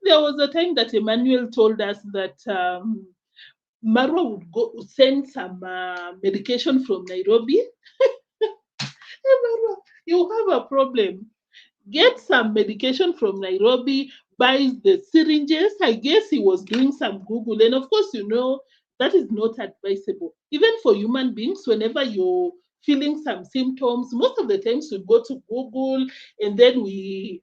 there was a time that Emmanuel told us that Marwa would go send some medication from Nairobi. Hey, Marwa, you have a problem. Get some medication from Nairobi, buys the syringes. I guess he was doing some Google. And of course, that is not advisable. Even for human beings, whenever you're feeling some symptoms, most of the times we go to Google and then we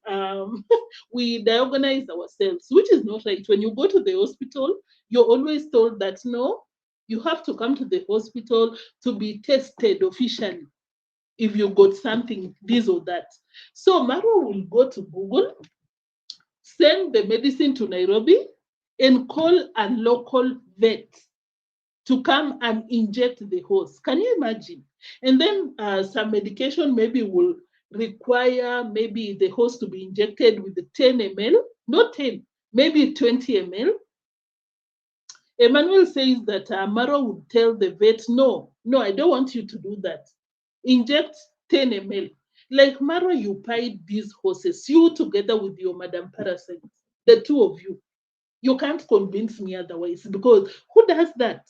we diagnose ourselves, which is not right. When you go to the hospital, you're always told that no, you have to come to the hospital to be tested officially if you got something, this or that. So Marwa will go to Google, send the medicine to Nairobi, and call a local vet to come and inject the horse. Can you imagine? And then some medication maybe will require maybe the horse to be injected with 10 ml, not 10, maybe 20 ml. Emmanuel says that Marwa would tell the vet, no, I don't want you to do that. Inject 10 ml. Like Marwa, you pied these horses, you together with your Madam Parasite, the two of you. You can't convince me otherwise because who does that?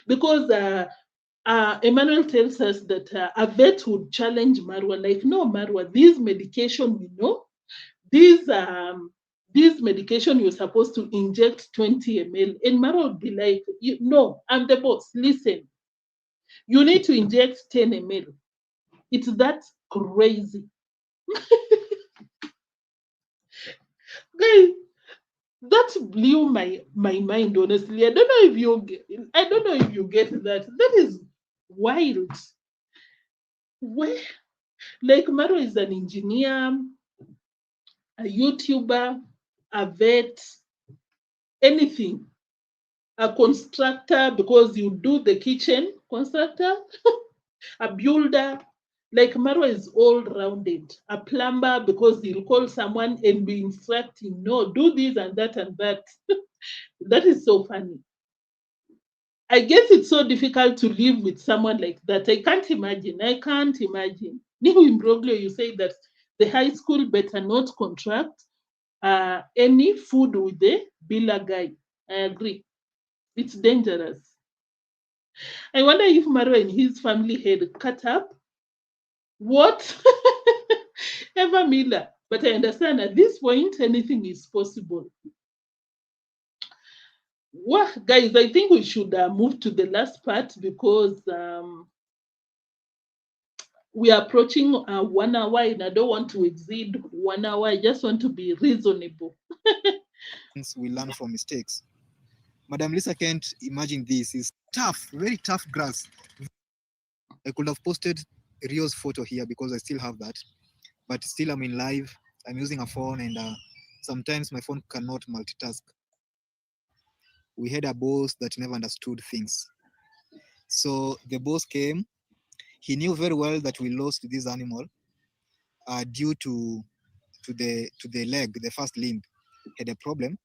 Because Emmanuel tells us that a vet would challenge Marwa, like, no, Marwa, this medication we know, this medication you're supposed to inject 20 ml. And Marwa would be like, no, I'm the boss. Listen, you need to inject 10 ml. It's that crazy. Guys, that blew my mind, honestly. I don't know if you get that. That is wild. Where like Maro is an engineer, a YouTuber, a vet, anything. A constructor because you do the kitchen, constructor, a builder. Like Marwa is all rounded. A plumber because he'll call someone and be instructing, no, do this and that and that. That is so funny. I guess it's so difficult to live with someone like that. I can't imagine. Nihu Imbroglio, you say that the high school better not contract any food with the billa guy. I agree. It's dangerous. I wonder if Marwa and his family had cut up What? Eva Miller. But I understand at this point, anything is possible. Well, guys, I think we should move to the last part because we are approaching 1 hour and I don't want to exceed 1 hour. I just want to be reasonable. We learn from mistakes. Madam Lisa can't imagine this. It's tough, very tough grass. I could have posted Rio's photo here because I still have that. But still I'm in live. I'm using a phone and sometimes my phone cannot multitask. We had a boss that never understood things. So the boss came. He knew very well that we lost this animal due to the leg, the first limb had a problem,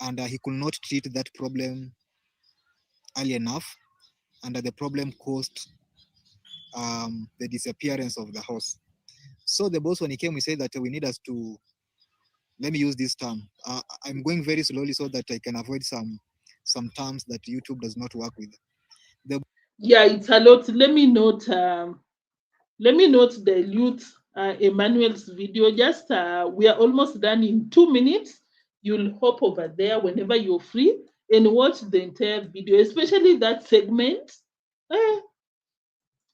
and he could not treat that problem early enough, and the problem caused the disappearance of the horse. So the boss, when he came, he said that we need us to, let me use this term. I'm going very slowly so that I can avoid some terms that YouTube does not work with. Yeah, it's a lot. Let me not dilute Emmanuel's video. Just we are almost done in 2 minutes. You'll hop over there whenever you're free and watch the entire video, especially that segment.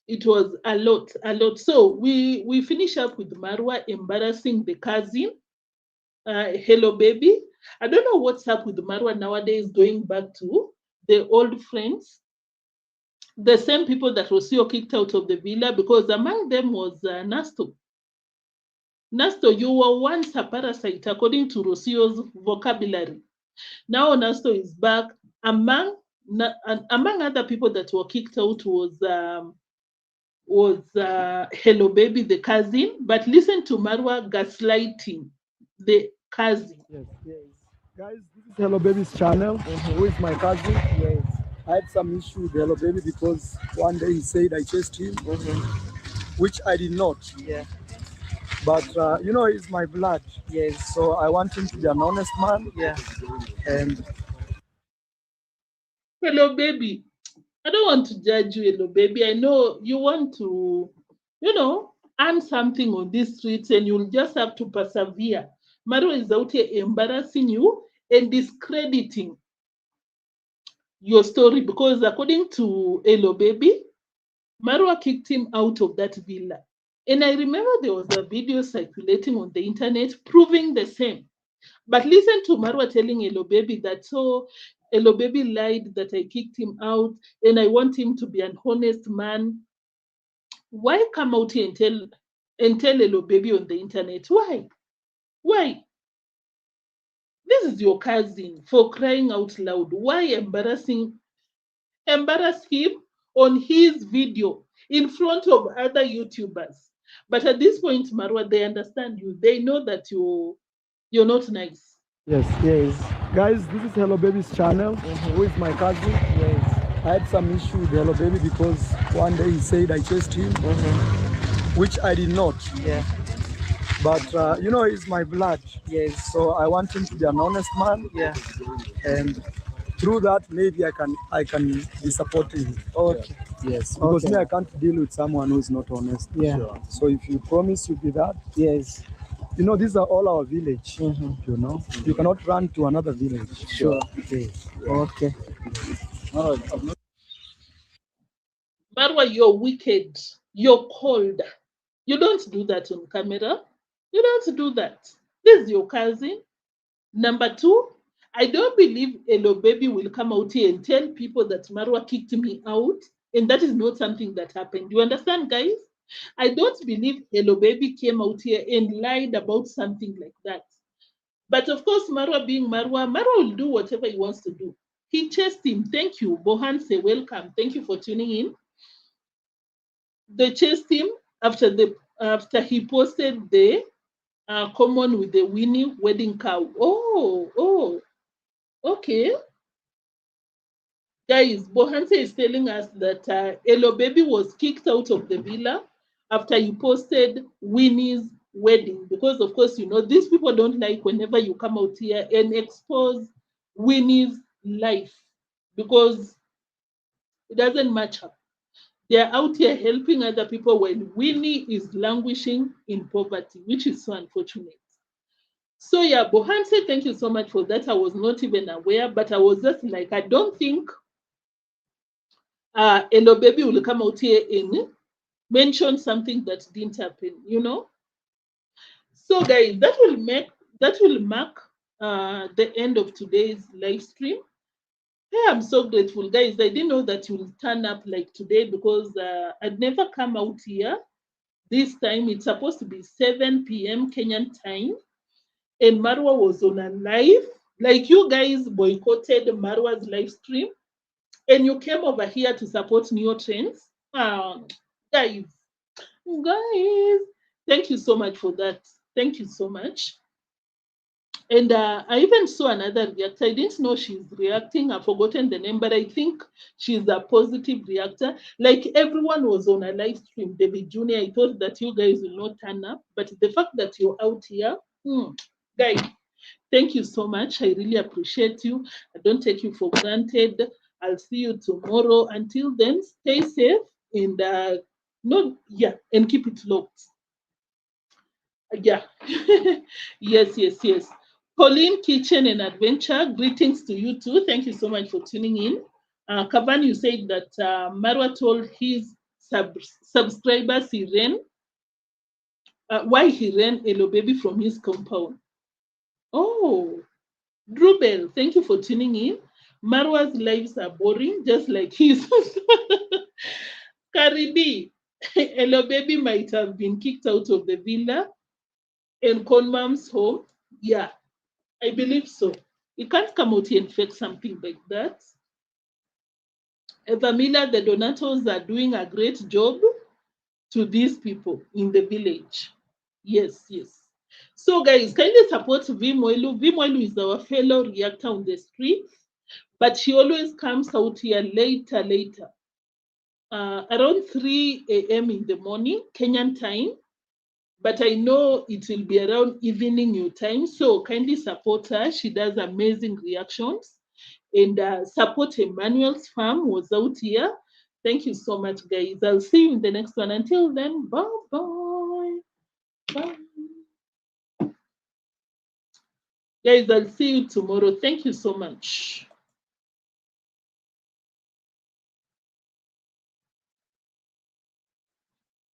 It was a lot. So we finish up with Marwa embarrassing the cousin. Hello, baby. I don't know what's up with Marwa nowadays, going back to the old friends, the same people that Rocio kicked out of the villa, because among them was Nasto. Nasto, you were once a parasite according to Rocio's vocabulary. Now Nasto is back. Among other people that were kicked out was Hello Baby, the cousin. But listen to Marwa gaslighting the cousin. Yes. Guys, this is Hello Baby's channel. Who is my cousin? Yes. I had some issue with Hello Baby because one day he said I chased him, which I did not. Yeah. But he's my blood. Yes. So I want him to be an honest man. Yeah. And Hello Baby, I don't want to judge you, Hello Baby. I know you want to, earn something on these streets, and you'll just have to persevere. Marwa is out here embarrassing you and discrediting your story because according to Hello Baby, Marwa kicked him out of that villa. And I remember there was a video circulating on the internet proving the same. But listen to Marwa telling Hello Baby that, so Hello Baby lied that I kicked him out and I want him to be an honest man. Why come out here and tell Hello Baby on the internet? Why? This is your cousin, for crying out loud. Why embarrass him on his video in front of other YouTubers? But at this point, Marwa, they understand you. They know that you're not nice. yes. Guys, this is Hello Baby's channel. Who is my cousin? Yes. I had some issue with Hello Baby because one day he said I chased him, which I did not. Yeah. But he's my blood. Yes. So I want him to be an honest man. Yeah. And through that, maybe I can be supporting him. Okay. Yes. Because me, I can't deal with someone who is not honest. Yeah. Sure. So if you promise you'll be that. Yes. These are all our village. You cannot run to another village. Sure. Okay. All right. Marwa, you're wicked. You're cold. You don't do that on camera. You don't do that. This is your cousin. Number two, I don't believe Hello Baby will come out here and tell people that Marwa kicked me out, and that is not something that happened. You understand, guys? I don't believe Hello Baby came out here and lied about something like that. But of course, Marwa being Marwa will do whatever he wants to do. He chased him. Thank you. Bohanse, welcome. Thank you for tuning in. They chased him after he posted the common with the Winnie wedding cow. Oh, okay. Guys, Bohanse is telling us that Hello Baby was kicked out of the villa after he posted Winnie's wedding. Because, of course, these people don't like whenever you come out here and expose Winnie's life because it doesn't match up. They're out here helping other people while Winnie is languishing in poverty, which is so unfortunate. So yeah, Bohan said, thank you so much for that. I was not even aware, but I was just like, I don't think Hello Baby will come out here and mention something that didn't happen, you know? So guys, that will mark the end of today's live stream. Hey, I'm so grateful, guys. I didn't know that you will turn up like today because I'd never come out here. This time it's supposed to be 7 p.m. Kenyan time, and Marwa was on a live. Like you guys boycotted Marwa's live stream, and you came over here to support Neo Trends. Guys, guys, thank you so much for that. Thank you so much. And I even saw another reactor. I didn't know she's reacting. I've forgotten the name, but I think she's a positive reactor. Like everyone was on a live stream. David Jr., I thought that you guys will not turn up, but the fact that you're out here, guys, thank you so much. I really appreciate you. I don't take you for granted. I'll see you tomorrow. Until then, stay safe and and keep it locked. Yeah. Yes, yes, yes. Pauline Kitchen and Adventure, greetings to you too. Thank you so much for tuning in. Kavan, you said that Marwa told his subscribers why he ran Hello Baby from his compound. Oh, Drubel, thank you for tuning in. Marwa's lives are boring, just like his. Karibi, Hello Baby might have been kicked out of the villa and Conmam's home. Yeah, I believe so. You can't come out here and fake something like that. Evamila, the Donatos are doing a great job to these people in the village. Yes, yes. So, guys, kindly support Vimoilu. Vimoilu is our fellow reactor on the streets, but she always comes out here later. Around 3 a.m. in the morning, Kenyan time. But I know it will be around evening your time. So kindly support her. She does amazing reactions. And support Emmanuel's farm was out here. Thank you so much, guys. I'll see you in the next one. Until then, bye-bye. Bye. Guys, I'll see you tomorrow. Thank you so much.